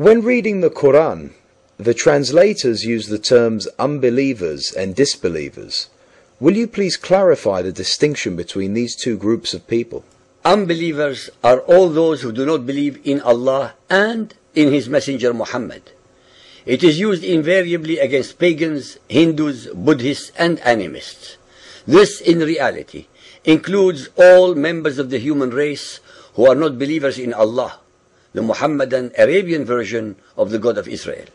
When reading the Quran, the translators use the terms unbelievers and disbelievers. Will you please clarify the distinction between these two groups of people? Unbelievers are all those who do not believe in Allah and in His Messenger Muhammad. It is used invariably against pagans, Hindus, Buddhists, and animists. This, in reality, includes all members of the human race who are not believers in Allah, the Muhammadan Arabian version of the God of Israel.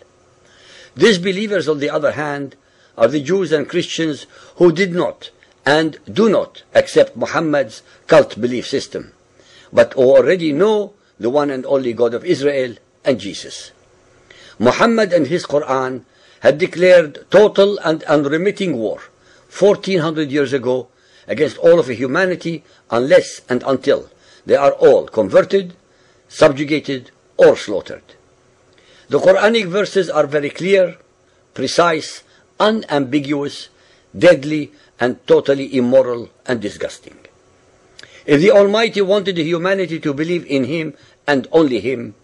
Disbelievers, on the other hand, are the Jews and Christians who did not and do not accept Muhammad's cult belief system, but who already know the one and only God of Israel and Jesus. Muhammad and his Quran had declared total and unremitting war 1400 years ago against all of humanity unless and until they are all converted, subjugated, or slaughtered. The Quranic verses are very clear, precise, unambiguous, deadly, and totally immoral and disgusting. If the Almighty wanted humanity to believe in Him and only Him,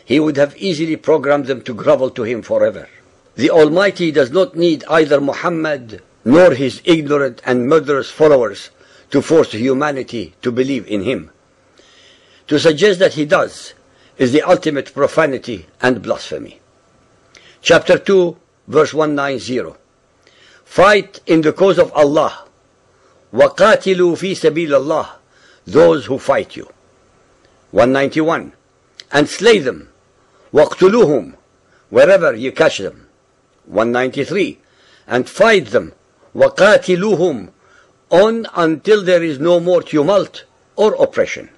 He would have easily programmed them to grovel to Him forever. The Almighty does not need either Muhammad nor his ignorant and murderous followers to force humanity to believe in Him. To suggest that He does is the ultimate profanity and blasphemy. Chapter 2, verse 190. Fight in the cause of Allah. وَقَاتِلُوا فِي سَبِيلِ اللَّهِ, those who fight you. 191. And slay them. وَاقْتُلُوهُمْ, wherever you catch them. 193. And fight them. وَقَاتِلُوهُمْ, on until there is no more tumult or oppression.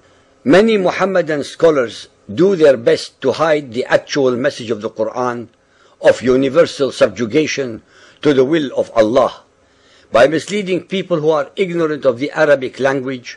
Many Muhammadan scholars do their best to hide the actual message of the Quran of universal subjugation to the will of Allah by misleading people who are ignorant of the Arabic language,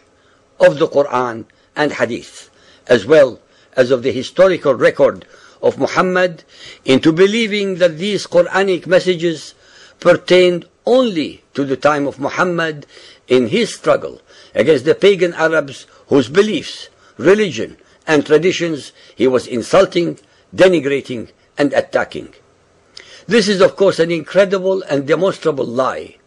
of the Quran and Hadith, as well as of the historical record of Muhammad, into believing that these Quranic messages pertained only to the time of Muhammad in his struggle against the pagan Arabs whose beliefs, religion, and traditions he was insulting, denigrating, and attacking. This is, of course, an incredible and demonstrable lie,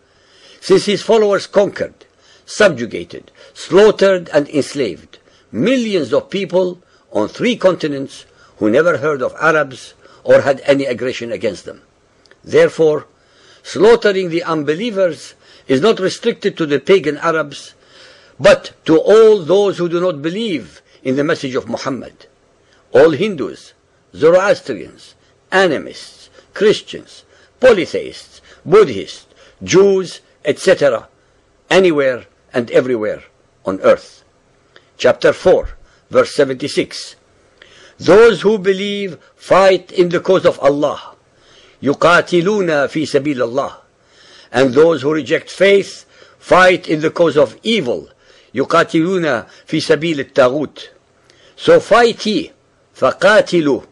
since his followers conquered, subjugated, slaughtered, and enslaved millions of people on 3 continents who never heard of Arabs or had any aggression against them. Therefore, slaughtering the unbelievers is not restricted to the pagan Arabs, but to all those who do not believe in the message of Muhammad. All Hindus, Zoroastrians, animists, Christians, polytheists, Buddhists, Jews, etc., anywhere and everywhere on earth. Chapter 4, verse 76. Those who believe fight in the cause of Allah. يُقَاتِلُونَ فِي سَبِيلِ اللَّهِ. And those who reject faith fight in the cause of evil. يُقَاتِلُونَ فِي سَبِيلِ الطَّاغُوتِ. So fight ye, فَقَاتِلُوا,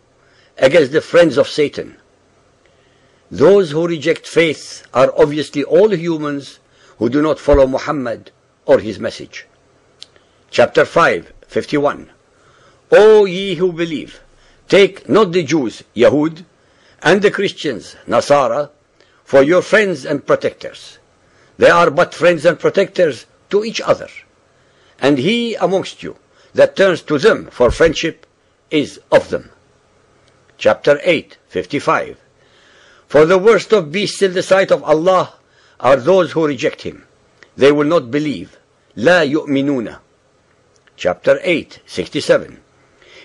against the friends of Satan. Those who reject faith are obviously all humans who do not follow Muhammad or his message. Chapter 5, 51. O ye who believe, take not the Jews, Yahud, and the Christians, Nasara, for your friends and protectors. They are but friends and protectors to each other. And he amongst you that turns to them for friendship is of them. Chapter 8, 55. For the worst of beasts in the sight of Allah are those who reject Him. They will not believe. لا يؤمنون. Chapter 8, 67.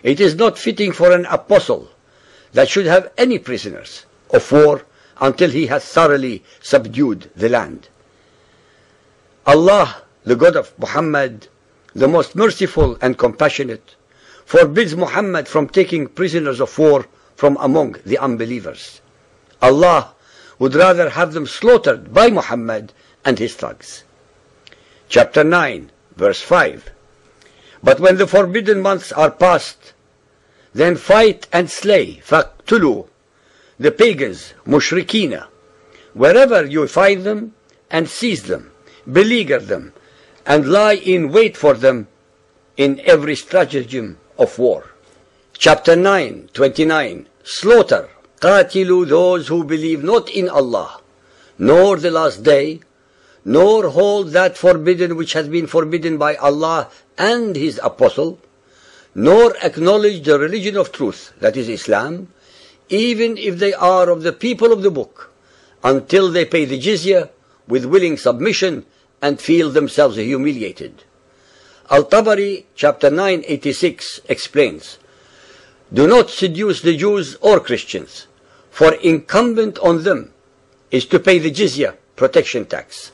It is not fitting for an apostle that should have any prisoners of war until he has thoroughly subdued the land. Allah, the God of Muhammad, the most merciful and compassionate, forbids Muhammad from taking prisoners of war from among the unbelievers. Allah would rather have them slaughtered by Muhammad and his thugs. Chapter 9, verse 5. But when the forbidden months are past, then fight and slay, فَاقْتُلُوا, the pagans, mushrikina, wherever you find them, and seize them, beleaguer them, and lie in wait for them in every stratagem of war. Chapter 9, 29. Slaughter. قاتلوا those who believe not in Allah, nor the last day, nor hold that forbidden which has been forbidden by Allah and His Apostle, nor acknowledge the religion of truth, that is Islam, even if they are of the people of the book, until they pay the jizya with willing submission and feel themselves humiliated. Al-Tabari, chapter 986, explains, do not seduce the Jews or Christians, for incumbent on them is to pay the jizya, protection tax.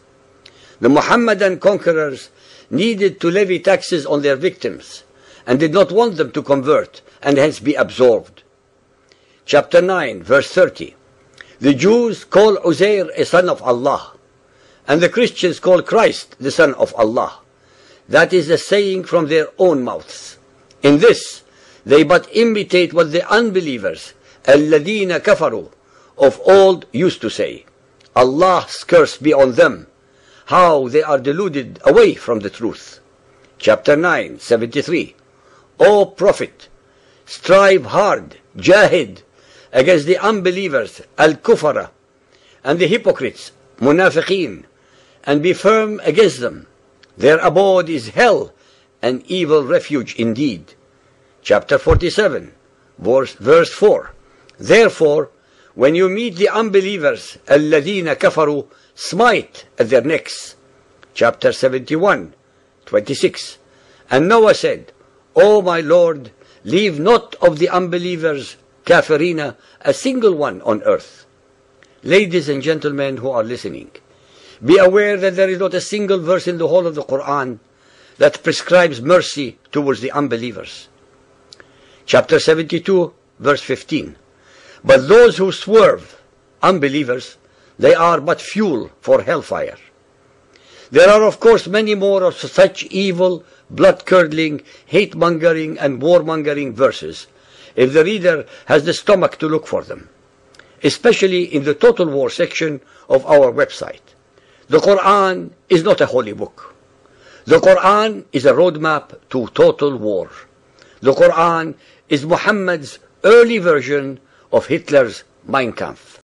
The Muhammadan conquerors needed to levy taxes on their victims and did not want them to convert and hence be absorbed. Chapter 9, verse 30. The Jews call Uzair a son of Allah, and the Christians call Christ the son of Allah. That is a saying from their own mouths. In this, they but imitate what the unbelievers, الَّذِينَ كَفَرُوا, of old used to say. Allah's curse be on them, how they are deluded away from the truth. Chapter 9, 73. O Prophet, strive hard, jahid, against the unbelievers, al-kufara, and the hypocrites, munafiqeen, and be firm against them. Their abode is hell, an evil refuge indeed. Chapter 47, verse 4. Therefore, when you meet the unbelievers, الَّذِينَ كَفَرُوا, smite at their necks. Chapter 71, 26. And Noah said, O my Lord, leave not of the unbelievers, kafirina, a single one on earth. Ladies and gentlemen who are listening, be aware that there is not a single verse in the whole of the Quran that prescribes mercy towards the unbelievers. Chapter 72, verse 15. But those who swerve, unbelievers, they are but fuel for hellfire. There are of course many more of such evil, blood-curdling, hate-mongering and war-mongering verses, if the reader has the stomach to look for them, especially in the Total War section of our website. The Quran is not a holy book. The Quran is a roadmap to total war. The Quran is Muhammad's early version of Hitler's Mein Kampf.